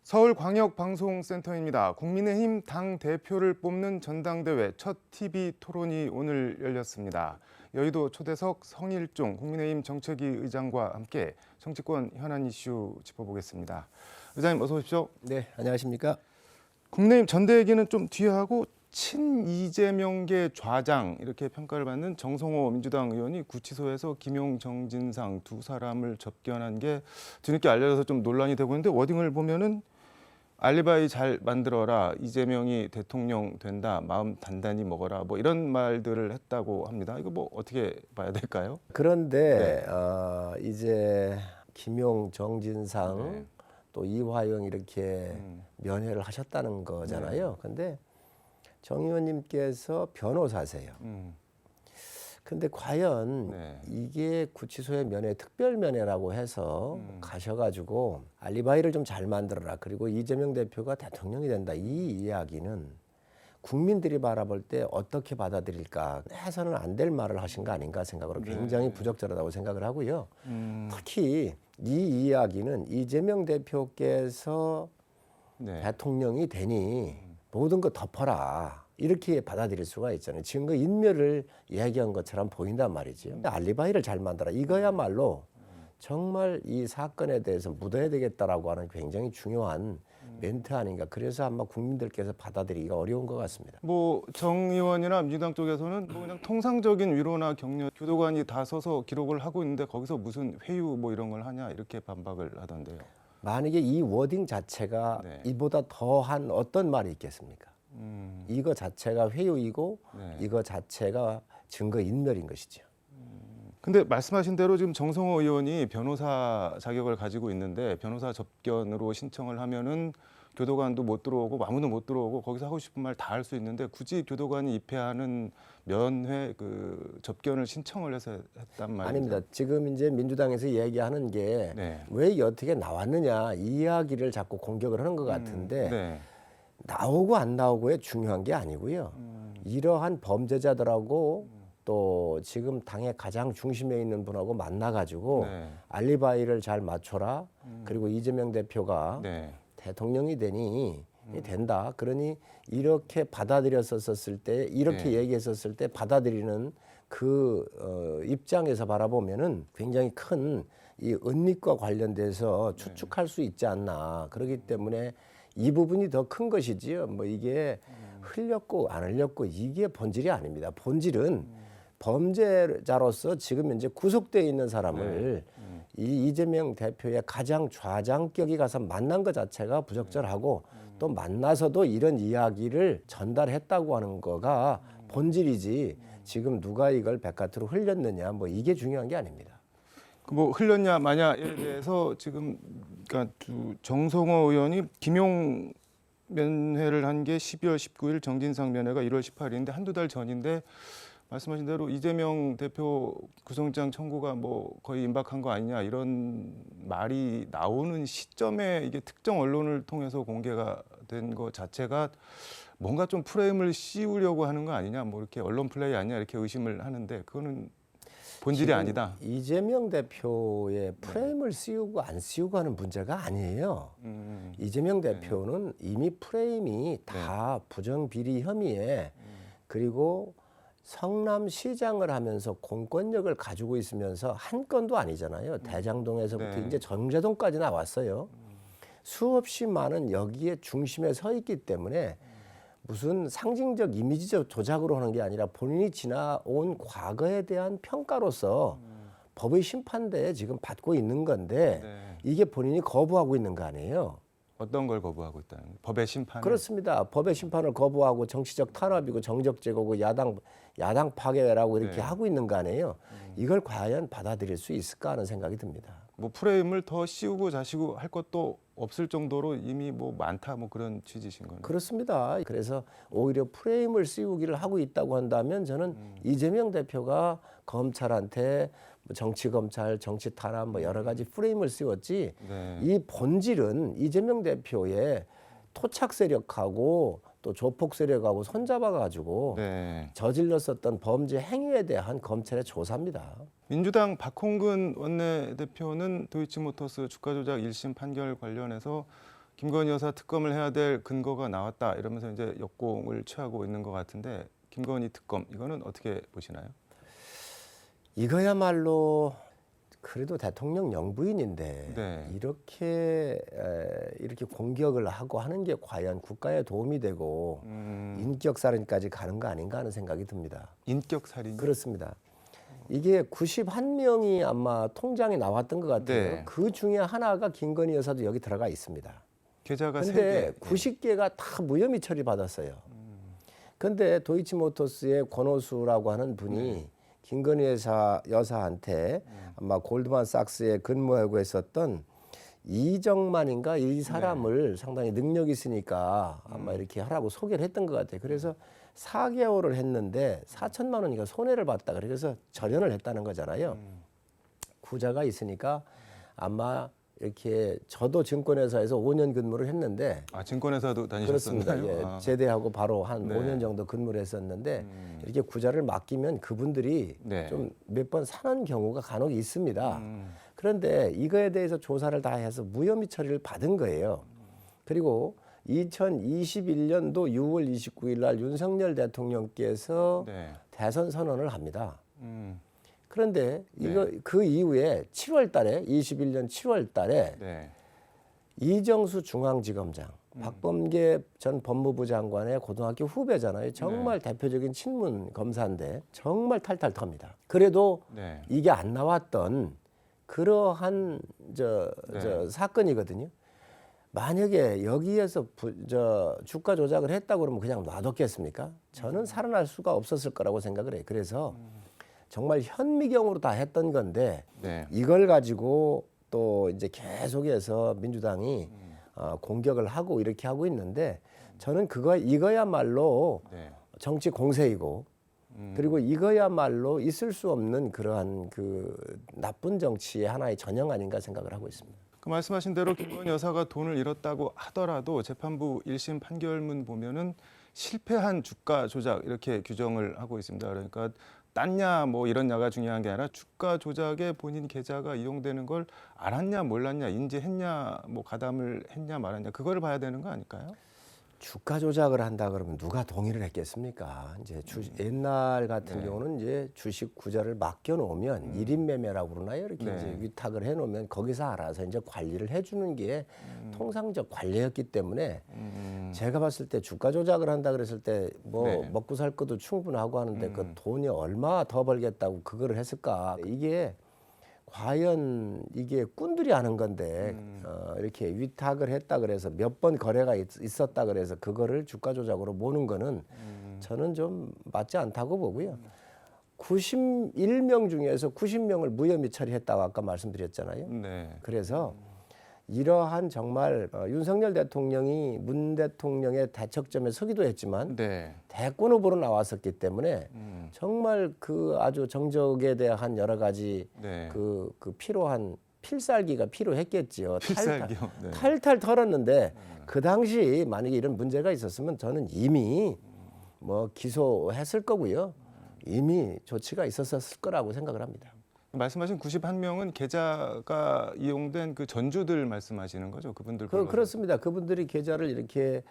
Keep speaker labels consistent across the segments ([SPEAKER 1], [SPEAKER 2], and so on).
[SPEAKER 1] 서울광역방송센터입니다. 국민의힘 당대표를 뽑는 전당대회 첫 TV 토론이 오늘 열렸습니다. 여의도 초대석 성일종 국민의힘 정책위 의장과 함께 정치권 현안 이슈 짚어보겠습니다. 의장님 어서 오십시오.
[SPEAKER 2] 네, 안녕하십니까?
[SPEAKER 1] 국민의힘 전대회기는 좀 뒤에 하고 친이재명계 좌장 이렇게 평가를 받는 정성호 민주당 의원이 구치소에서 김용, 정진상 두 사람을 접견한 게 뒤늦게 알려져서 좀 논란이 되고 있는데 워딩을 보면은 알리바이 잘 만들어라, 이재명이 대통령 된다, 마음 단단히 먹어라, 뭐 이런 말들을 했다고 합니다. 이거 뭐 어떻게 봐야 될까요?
[SPEAKER 2] 그런데 이제 김용, 정진상
[SPEAKER 1] 네.
[SPEAKER 2] 또 이화영 이렇게 면회를 하셨다는 거잖아요. 근데 정 의원님께서 변호사세요. 근데 과연
[SPEAKER 1] 네.
[SPEAKER 2] 이게 구치소의 면회, 특별 면회라고 해서 가셔가지고 알리바이를 좀 잘 만들어라. 그리고 이재명 대표가 대통령이 된다. 이 이야기는 국민들이 바라볼 때 어떻게 받아들일까 해서는 안 될 말을 하신 거 아닌가 생각으로 굉장히 부적절하다고 생각을 하고요. 특히 이 이야기는 이재명 대표께서
[SPEAKER 1] 네.
[SPEAKER 2] 대통령이 되니 모든 거 덮어라. 이렇게 받아들일 수가 있잖아요. 증거 인멸을 이야기한 것처럼 보인단 말이죠. 알리바이를 잘 만들어. 이거야말로 정말 이 사건에 대해서 묻어야 되겠다라고 하는 굉장히 중요한 멘트 아닌가. 그래서 아마 국민들께서 받아들이기가 어려운 것 같습니다.
[SPEAKER 1] 뭐 정 의원이나 민주당 쪽에서는 뭐 그냥 통상적인 위로나 격려, 교도관이 다 서서 기록을 하고 있는데 거기서 무슨 회유 뭐 이런 걸 하냐 이렇게 반박을 하던데요.
[SPEAKER 2] 만약에 이 워딩 자체가
[SPEAKER 1] 네.
[SPEAKER 2] 이보다 더한 어떤 말이 있겠습니까? 이거 자체가 회유이고
[SPEAKER 1] 네.
[SPEAKER 2] 이거 자체가 증거 인멸인 것이죠.
[SPEAKER 1] 근데 말씀하신 대로 지금 정성호 의원이 변호사 자격을 가지고 있는데 변호사 접견으로 신청을 하면은 교도관도 못 들어오고 아무도 못 들어오고 거기서 하고 싶은 말 다 할 수 있는데 굳이 교도관이 입회하는 면회 그 접견을 신청을 해서 했단 말이죠.
[SPEAKER 2] 아닙니다. 지금 이제 민주당에서 얘기하는 게 왜
[SPEAKER 1] 네.
[SPEAKER 2] 어떻게 나왔느냐 이 이야기를 자꾸 공격을 하는 것 같은데
[SPEAKER 1] 네.
[SPEAKER 2] 나오고 안 나오고에 중요한 게 아니고요. 이러한 범죄자들하고 또 지금 당의 가장 중심에 있는 분하고 만나가지고
[SPEAKER 1] 네.
[SPEAKER 2] 알리바이를 잘 맞춰라. 그리고 이재명 대표가
[SPEAKER 1] 네.
[SPEAKER 2] 대통령이 되니 된다. 그러니 이렇게 받아들였었을 때 이렇게
[SPEAKER 1] 네.
[SPEAKER 2] 얘기했었을 때 받아들이는 그 입장에서 바라보면은 굉장히 큰 이 은닉과 관련돼서 추측할 수 있지 않나. 그렇기 때문에 이 부분이 더 큰 것이지요. 뭐 이게 흘렸고 안 흘렸고 이게 본질이 아닙니다. 본질은 범죄자로서 지금 현재 구속되어 있는 사람을 이 이재명 대표의 가장 좌장격이 가서 만난 것 자체가 부적절하고 또 만나서도 이런 이야기를 전달했다고 하는 거가 본질이지 지금 누가 이걸 바깥으로 흘렸느냐 뭐 이게 중요한 게 아닙니다.
[SPEAKER 1] 뭐 흘렸냐 마냐에 대해서 지금 그러니까 정성호 의원이 김용 면회를 한 게 12월 19일, 정진상 면회가 1월 18일인데 한두 달 전인데 말씀하신 대로 이재명 대표 구속영장 청구가 뭐 거의 임박한 거 아니냐 이런 말이 나오는 시점에 이게 특정 언론을 통해서 공개가 된 거 자체가 뭔가 좀 프레임을 씌우려고 하는 거 아니냐 뭐 이렇게 언론 플레이 아니냐 이렇게 의심을 하는데 그거는 본질이 아니다.
[SPEAKER 2] 이재명 대표의 프레임을 씌우고 안 씌우고 하는 문제가 아니에요. 이재명 대표는 이미 프레임이 다 부정비리 혐의에 그리고 성남시장을 하면서 공권력을 가지고 있으면서 한 건도 아니잖아요. 대장동에서부터 이제 정제동까지 나왔어요. 수없이 많은 여기에 중심에 서 있기 때문에 무슨 상징적 이미지적 조작으로 하는 게 아니라 본인이 지나온 과거에 대한 평가로서 법의 심판대에 지금 받고 있는 건데 이게 본인이 거부하고 있는 거 아니에요.
[SPEAKER 1] 어떤 걸 거부하고 있다는 거예요? 법의 심판.
[SPEAKER 2] 그렇습니다. 법의 심판을 거부하고 정치적 탄압이고 정적 제거고 야당 파괴라고 이렇게 하고 있는 거 아니에요. 이걸 과연 받아들일 수 있을까 하는 생각이 듭니다.
[SPEAKER 1] 뭐 프레임을 더 씌우고 자시고 할 것도 없을 정도로 이미 뭐 많다 뭐 그런 취지신 거네요.
[SPEAKER 2] 그렇습니다. 그래서 오히려 프레임을 씌우기를 하고 있다고 한다면 저는 이재명 대표가 검찰한테 뭐 정치 검찰, 정치 탄압 뭐 여러 가지 프레임을 씌웠지 이 본질은 이재명 대표의 토착 세력하고 또 조폭 세력하고 손잡아 가지고 저질렀었던 범죄 행위에 대한 검찰의 조사입니다.
[SPEAKER 1] 민주당 박홍근 원내대표는 도이치모터스 주가 조작 1심 판결 관련해서 김건희 여사 특검을 해야 될 근거가 나왔다 이러면서 이제 역공을 취하고 있는 것 같은데 김건희 특검 이거는 어떻게 보시나요?
[SPEAKER 2] 이거야말로 그래도 대통령 영부인인데
[SPEAKER 1] 네.
[SPEAKER 2] 이렇게 공격을 하고 하는 게 과연 국가에 도움이 되고 인격 살인까지 가는 거 아닌가 하는 생각이 듭니다.
[SPEAKER 1] 인격 살인.
[SPEAKER 2] 그렇습니다. 이게 91명이 아마 통장에 나왔던 것 같아요.
[SPEAKER 1] 네.
[SPEAKER 2] 그 중에 하나가 김건희 여사도 여기 들어가 있습니다.
[SPEAKER 1] 계좌가
[SPEAKER 2] 근데
[SPEAKER 1] 3개.
[SPEAKER 2] 90개가 다 무혐의 처리받았어요. 근데 도이치모터스의 권오수라고 하는 분이 김건희 여사한테 아마 골드만삭스에 근무하고 있었던 이정만인가 이 사람을 상당히 능력 있으니까 아마 이렇게 하라고 소개를 했던 것 같아요. 그래서 4개월을 했는데 4천만 원이니까 손해를 봤다. 그래서 절연을 했다는 거잖아요. 구자가 있으니까 아마 이렇게 저도 증권회사에서 5년 근무를 했는데
[SPEAKER 1] 아, 증권회사도
[SPEAKER 2] 그렇습니다.
[SPEAKER 1] 다니셨었나요?
[SPEAKER 2] 예,
[SPEAKER 1] 아.
[SPEAKER 2] 제대하고 바로 한
[SPEAKER 1] 네.
[SPEAKER 2] 5년 정도 근무를 했었는데 이렇게 구자를 맡기면 그분들이
[SPEAKER 1] 네.
[SPEAKER 2] 좀 몇 번 사는 경우가 간혹 있습니다. 그런데 이거에 대해서 조사를 다 해서 무혐의 처리를 받은 거예요. 그리고 2021년도 6월 29일 날 윤석열 대통령께서
[SPEAKER 1] 네.
[SPEAKER 2] 대선 선언을 합니다.
[SPEAKER 1] 음.
[SPEAKER 2] 그런데 그 이후에 7월 달에 21년 7월 달에
[SPEAKER 1] 네.
[SPEAKER 2] 이정수 중앙지검장, 박범계 전 법무부 장관의 고등학교 후배잖아요. 정말 대표적인 친문 검사인데 정말 탈탈 텁니다. 그래도
[SPEAKER 1] 네.
[SPEAKER 2] 이게 안 나왔던 그러한
[SPEAKER 1] 네.
[SPEAKER 2] 사건이거든요. 만약에 여기에서 주가 조작을 했다고 그러면 그냥 놔뒀겠습니까? 저는 살아날 수가 없었을 거라고 생각을 해요. 그래서 정말 현미경으로 다 했던 건데
[SPEAKER 1] 네.
[SPEAKER 2] 이걸 가지고 또 이제 계속해서 민주당이 공격을 하고 이렇게 하고 있는데 저는 이거야말로
[SPEAKER 1] 네.
[SPEAKER 2] 정치 공세이고 그리고 이거야말로 있을 수 없는 그러한 그 나쁜 정치의 하나의 전형 아닌가 생각을 하고 있습니다.
[SPEAKER 1] 그 말씀하신 대로 김건희 여사가 돈을 잃었다고 하더라도 재판부 1심 판결문 보면은 실패한 주가 조작 이렇게 규정을 하고 있습니다. 그러니까 땄냐 뭐 이런냐가 중요한 게 아니라 주가 조작에 본인 계좌가 이용되는 걸 알았냐 몰랐냐 인지했냐 뭐 가담을 했냐 말았냐 그거를 봐야 되는 거 아닐까요?
[SPEAKER 2] 주가 조작을 한다 그러면 누가 동의를 했겠습니까? 이제 옛날 같은
[SPEAKER 1] 네.
[SPEAKER 2] 경우는 이제 주식 구자를 맡겨 놓으면 일인 매매라고 그러나요? 이렇게
[SPEAKER 1] 네.
[SPEAKER 2] 이제 위탁을 해 놓으면 거기서 알아서 이제 관리를 해 주는 게 통상적 관례였기 때문에 제가 봤을 때 주가 조작을 한다 그랬을 때 뭐
[SPEAKER 1] 네.
[SPEAKER 2] 먹고 살 것도 충분하고 하는데 그 돈이 얼마 더 벌겠다고 그거를 했을까? 이게 과연 이게 꾼들이 하는 건데 이렇게 위탁을 했다 그래서 몇 번 거래가 있었다 그래서 그거를 주가 조작으로 모는 거는 저는 좀 맞지 않다고 보고요. 91명 중에서 90명을 무혐의 처리했다고 아까 말씀드렸잖아요.
[SPEAKER 1] 네.
[SPEAKER 2] 그래서 이러한 정말 윤석열 대통령이 문 대통령의 대척점에 서기도 했지만
[SPEAKER 1] 네.
[SPEAKER 2] 대권 후보로 나왔었기 때문에 정말 그 아주 정적에 대한 여러 가지
[SPEAKER 1] 네.
[SPEAKER 2] 그 필요한 필살기가 필요했겠지요.
[SPEAKER 1] 필살기요. 네.
[SPEAKER 2] 탈탈 털었는데 그 당시 만약에 이런 문제가 있었으면 저는 이미 뭐 기소했을 거고요. 이미 조치가 있었을 거라고 생각을 합니다.
[SPEAKER 1] 말씀하신 91명은 계좌가 이용된 그 전주들 말씀하시는 거죠? 그분들 불러서.
[SPEAKER 2] 그렇습니다. 그분들이 계좌를 이렇게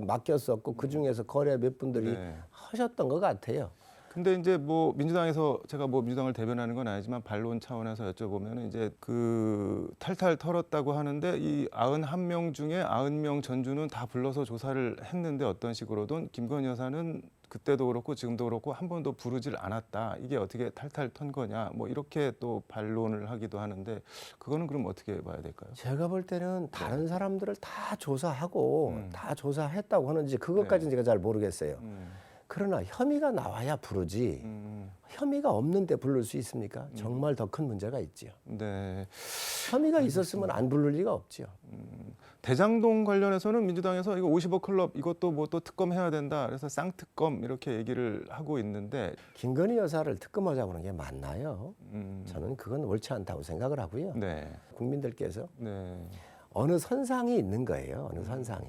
[SPEAKER 2] 맡겼었고 그 중에서 거래 몇 분들이
[SPEAKER 1] 네.
[SPEAKER 2] 하셨던 것 같아요.
[SPEAKER 1] 근데 이제 뭐 민주당에서 제가 뭐 민주당을 대변하는 건 아니지만 반론 차원에서 여쭤보면 이제 그 탈탈 털었다고 하는데 이 91명 중에 90명 전주는 다 불러서 조사를 했는데 어떤 식으로든 김건희 여사는 그때도 그렇고 지금도 그렇고 한 번도 부르질 않았다. 이게 어떻게 탈탈 턴 거냐. 뭐 이렇게 또 반론을 하기도 하는데 그거는 그럼 어떻게 봐야 될까요?
[SPEAKER 2] 제가 볼 때는 다른 사람들을 다 조사하고 다 조사했다고 하는지 그것까지는 제가 잘 모르겠어요. 그러나 혐의가 나와야 부르지 혐의가 없는데 부를 수 있습니까? 정말 더 큰 문제가 있지요.
[SPEAKER 1] 네.
[SPEAKER 2] 혐의가 있었으면 안 부를 리가 없지요.
[SPEAKER 1] 대장동 관련해서는 민주당에서 이거 50억 클럽 이것도 뭐 또 특검해야 된다. 그래서 쌍특검 이렇게 얘기를 하고 있는데
[SPEAKER 2] 김건희 여사를 특검하자고 하는 게 맞나요? 저는 그건 옳지 않다고 생각을 하고요.
[SPEAKER 1] 네.
[SPEAKER 2] 국민들께서
[SPEAKER 1] 네.
[SPEAKER 2] 어느 선상이 있는 거예요. 어느 선상이.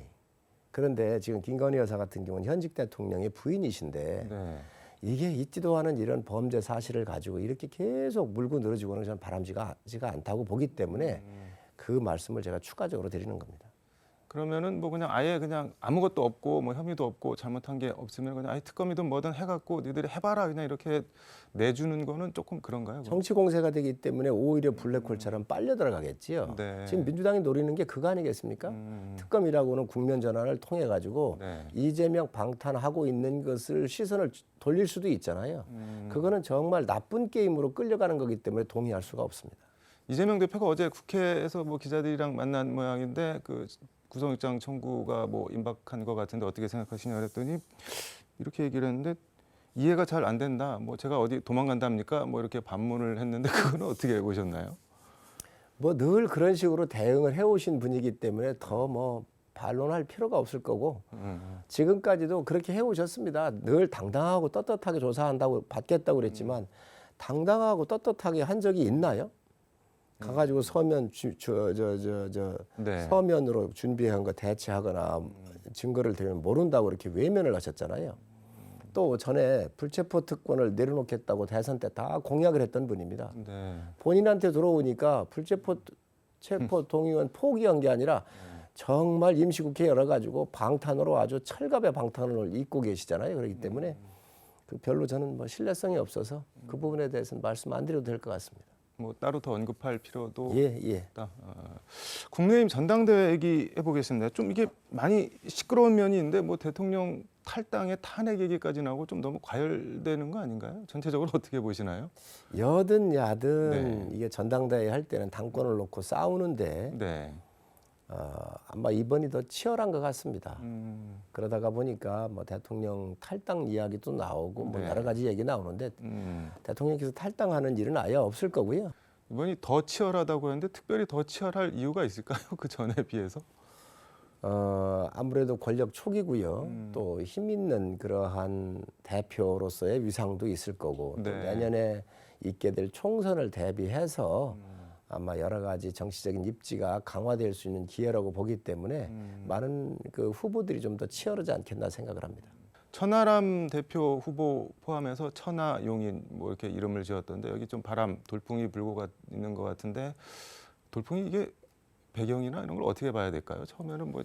[SPEAKER 2] 그런데 지금 김건희 여사 같은 경우는 현직 대통령의 부인이신데
[SPEAKER 1] 네.
[SPEAKER 2] 이게 있지도 않은 이런 범죄 사실을 가지고 이렇게 계속 물고 늘어지고는 저는 바람직하지가 않다고 보기 때문에 그 말씀을 제가 추가적으로 드리는 겁니다.
[SPEAKER 1] 그러면은 뭐 그냥 아예 그냥 아무것도 없고 뭐 혐의도 없고 잘못한 게 없으면 그냥 아예 특검이든 뭐든 해갖고 니들이 해봐라 그냥 이렇게 내주는 거는 조금 그런가요? 그럼?
[SPEAKER 2] 정치 공세가 되기 때문에 오히려 블랙홀처럼 빨려 들어가겠지요.
[SPEAKER 1] 네.
[SPEAKER 2] 지금 민주당이 노리는 게 그거 아니겠습니까? 특검이라고는 국면 전환을 통해 가지고
[SPEAKER 1] 네.
[SPEAKER 2] 이재명 방탄하고 있는 것을 시선을 돌릴 수도 있잖아요. 그거는 정말 나쁜 게임으로 끌려가는 거기 때문에 동의할 수가 없습니다.
[SPEAKER 1] 이재명 대표가 어제 국회에서 뭐 기자들이랑 만난 모양인데 그 구속영장 청구가 뭐 임박한 것 같은데 어떻게 생각하시냐 그랬더니 이렇게 얘기를 했는데 이해가 잘 안 된다. 뭐 제가 어디 도망간답니까? 뭐 이렇게 반문을 했는데 그거는 어떻게 보셨나요?
[SPEAKER 2] 뭐 늘 그런 식으로 대응을 해오신 분이기 때문에 더 뭐 반론할 필요가 없을 거고 지금까지도 그렇게 해오셨습니다. 늘 당당하고 떳떳하게 조사한다고 받겠다고 그랬지만 당당하고 떳떳하게 한 적이 있나요? 가가지고 서면
[SPEAKER 1] 네.
[SPEAKER 2] 서면으로 준비한 거 대체하거나 증거를 대면 모른다고 이렇게 외면을 하셨잖아요. 또 전에 불체포 특권을 내려놓겠다고 대선 때 다 공약을 했던 분입니다.
[SPEAKER 1] 네.
[SPEAKER 2] 본인한테 들어오니까 체포 동의원 포기한 게 아니라 정말 임시국회 열어가지고 방탄으로 아주 철갑의 방탄을 입고 계시잖아요. 그렇기 때문에 그 별로 저는 뭐 신뢰성이 없어서 그 부분에 대해서는 말씀 안 드려도 될 것 같습니다.
[SPEAKER 1] 뭐 따로 더 언급할 필요도
[SPEAKER 2] 예.
[SPEAKER 1] 없다. 국민의힘 전당대회 얘기해 보겠습니다. 좀 이게 많이 시끄러운 면이 있는데 뭐 대통령 탈당의 탄핵 얘기까지 나오고 좀 너무 과열되는 거 아닌가요? 전체적으로 어떻게 보시나요?
[SPEAKER 2] 여든 야든
[SPEAKER 1] 네.
[SPEAKER 2] 이게 전당대회 할 때는 당권을 놓고 싸우는데
[SPEAKER 1] 네.
[SPEAKER 2] 아마 이번이 더 치열한 것 같습니다.
[SPEAKER 1] 음,
[SPEAKER 2] 그러다가 보니까 뭐 대통령 탈당 이야기도 나오고 뭐
[SPEAKER 1] 네.
[SPEAKER 2] 여러 가지 얘기 나오는데
[SPEAKER 1] 음.
[SPEAKER 2] 대통령께서 탈당하는 일은 아예 없을 거고요.
[SPEAKER 1] 이번이 더 치열하다고 했는데 특별히 더 치열할 이유가 있을까요? 그 전에 비해서?
[SPEAKER 2] 아무래도 권력 초기고요. 또 힘 있는 그러한 대표로서의 위상도 있을 거고 또
[SPEAKER 1] 네.
[SPEAKER 2] 내년에 있게 될 총선을 대비해서 아마 여러 가지 정치적인 입지가 강화될 수 있는 기회라고 보기 때문에 많은 그 후보들이 좀 더 치열하지 않겠나 생각을 합니다.
[SPEAKER 1] 천하람 대표 후보 포함해서 천하용인 뭐 이렇게 이름을 지었던데 여기 좀 바람 돌풍이 불고 있는 것 같은데 돌풍이 이게 배경이나 이런 걸 어떻게 봐야 될까요? 처음에는 뭐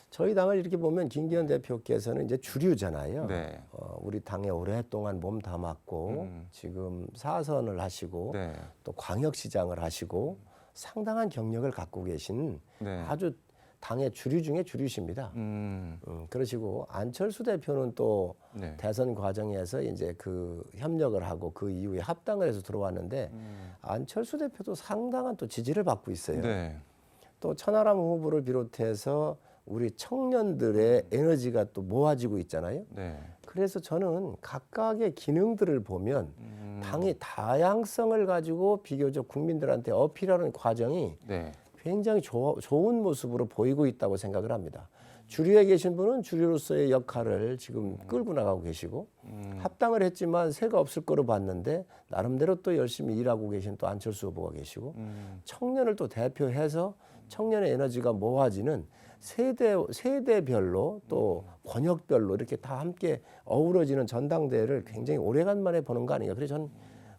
[SPEAKER 2] 저희 당을 이렇게 보면 김기현 대표께서는 이제 주류잖아요.
[SPEAKER 1] 네.
[SPEAKER 2] 우리 당에 오랫동안 몸 담았고 지금 사선을 하시고
[SPEAKER 1] 네.
[SPEAKER 2] 또 광역시장을 하시고 상당한 경력을 갖고 계신
[SPEAKER 1] 네.
[SPEAKER 2] 아주 당의 주류 중에 주류십니다. 그러시고 안철수 대표는 또
[SPEAKER 1] 네.
[SPEAKER 2] 대선 과정에서 이제 그 협력을 하고 그 이후에 합당을 해서 들어왔는데 안철수 대표도 상당한 또 지지를 받고 있어요.
[SPEAKER 1] 네.
[SPEAKER 2] 또 천하람 후보를 비롯해서 우리 청년들의 에너지가 또 모아지고 있잖아요.
[SPEAKER 1] 네.
[SPEAKER 2] 그래서 저는 각각의 기능들을 보면 당의 다양성을 가지고 비교적 국민들한테 어필하는 과정이
[SPEAKER 1] 네.
[SPEAKER 2] 굉장히 좋은 모습으로 보이고 있다고 생각을 합니다. 주류에 계신 분은 주류로서의 역할을 지금 끌고 나가고 계시고 합당을 했지만 새가 없을 거로 봤는데 나름대로 또 열심히 일하고 계신 또 안철수 후보가 계시고 청년을 또 대표해서 청년의 에너지가 모아지는 세대별로 또 권역별로 이렇게 다 함께 어우러지는 전당대회를 굉장히 오래간만에 보는 거 아닌가. 그래서 저는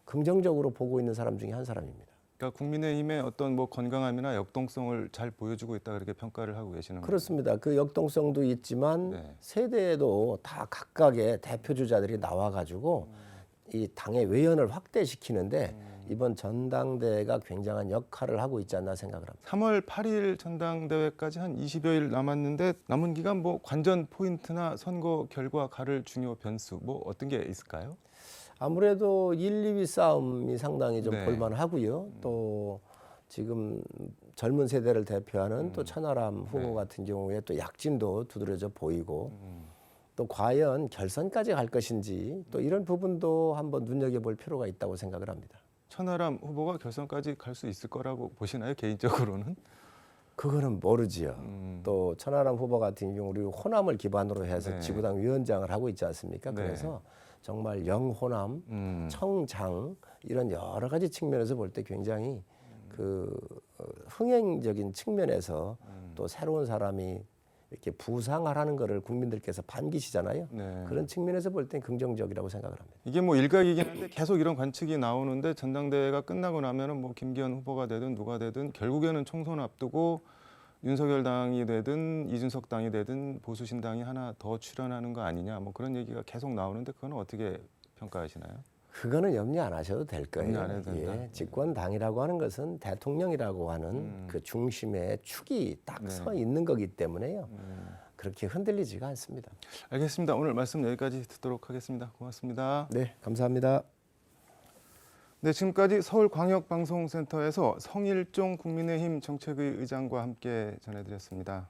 [SPEAKER 2] 긍정적으로 보고 있는 사람 중에 한 사람입니다.
[SPEAKER 1] 그러니까 국민의힘의 어떤 뭐 건강함이나 역동성을 잘 보여주고 있다 그렇게 평가를 하고 계시는 거예요.
[SPEAKER 2] 그렇습니다. 그 역동성도 있지만
[SPEAKER 1] 네.
[SPEAKER 2] 세대에도 다 각각의 대표 주자들이 나와가지고 이 당의 외연을 확대시키는데 이번 전당대회가 굉장한 역할을 하고 있지 않나 생각을 합니다.
[SPEAKER 1] 3월 8일 전당대회까지 한 20여일 남았는데 남은 기간 뭐 관전 포인트나 선거 결과 가를 중요 변수 뭐 어떤 게 있을까요?
[SPEAKER 2] 아무래도 1, 2위 싸움이 상당히 좀
[SPEAKER 1] 네.
[SPEAKER 2] 볼만하고요. 또 지금 젊은 세대를 대표하는 또 천하람 후보
[SPEAKER 1] 네.
[SPEAKER 2] 같은 경우에 또 약진도 두드러져 보이고 또 과연 결선까지 갈 것인지 또 이런 부분도 한번 눈여겨볼 필요가 있다고 생각을 합니다.
[SPEAKER 1] 천하람 후보가 결선까지 갈 수 있을 거라고 보시나요? 개인적으로는?
[SPEAKER 2] 그거는 모르지요. 또 천하람 후보 같은 경우 우리 호남을 기반으로 해서
[SPEAKER 1] 네.
[SPEAKER 2] 지구당 위원장을 하고 있지 않습니까?
[SPEAKER 1] 네.
[SPEAKER 2] 그래서 정말 영호남, 청장 이런 여러 가지 측면에서 볼 때 굉장히 그 흥행적인 측면에서 또 새로운 사람이 이렇게 부상하라는 거를 국민들께서 반기시잖아요.
[SPEAKER 1] 네.
[SPEAKER 2] 그런 측면에서 볼 땐 긍정적이라고 생각을 합니다.
[SPEAKER 1] 이게 뭐 일각이긴 한데 계속 이런 관측이 나오는데 전당대회가 끝나고 나면은 뭐 김기현 후보가 되든 누가 되든 결국에는 총선 앞두고 윤석열 당이 되든 이준석 당이 되든 보수 신당이 하나 더 출연하는 거 아니냐 뭐 그런 얘기가 계속 나오는데 그건 어떻게 평가하시나요?
[SPEAKER 2] 그거는 염려 안 하셔도 될 거예요.
[SPEAKER 1] 염려 안 해도 된다.
[SPEAKER 2] 예, 집권당이라고 하는 것은 대통령이라고 하는 그 중심의 축이 딱 서
[SPEAKER 1] 네.
[SPEAKER 2] 있는 거기 때문에요. 그렇게 흔들리지가 않습니다.
[SPEAKER 1] 알겠습니다. 오늘 말씀 여기까지 듣도록 하겠습니다. 고맙습니다.
[SPEAKER 2] 네, 감사합니다.
[SPEAKER 1] 네, 지금까지 서울광역방송센터에서 성일종 국민의힘 정책위 의장과 함께 전해드렸습니다.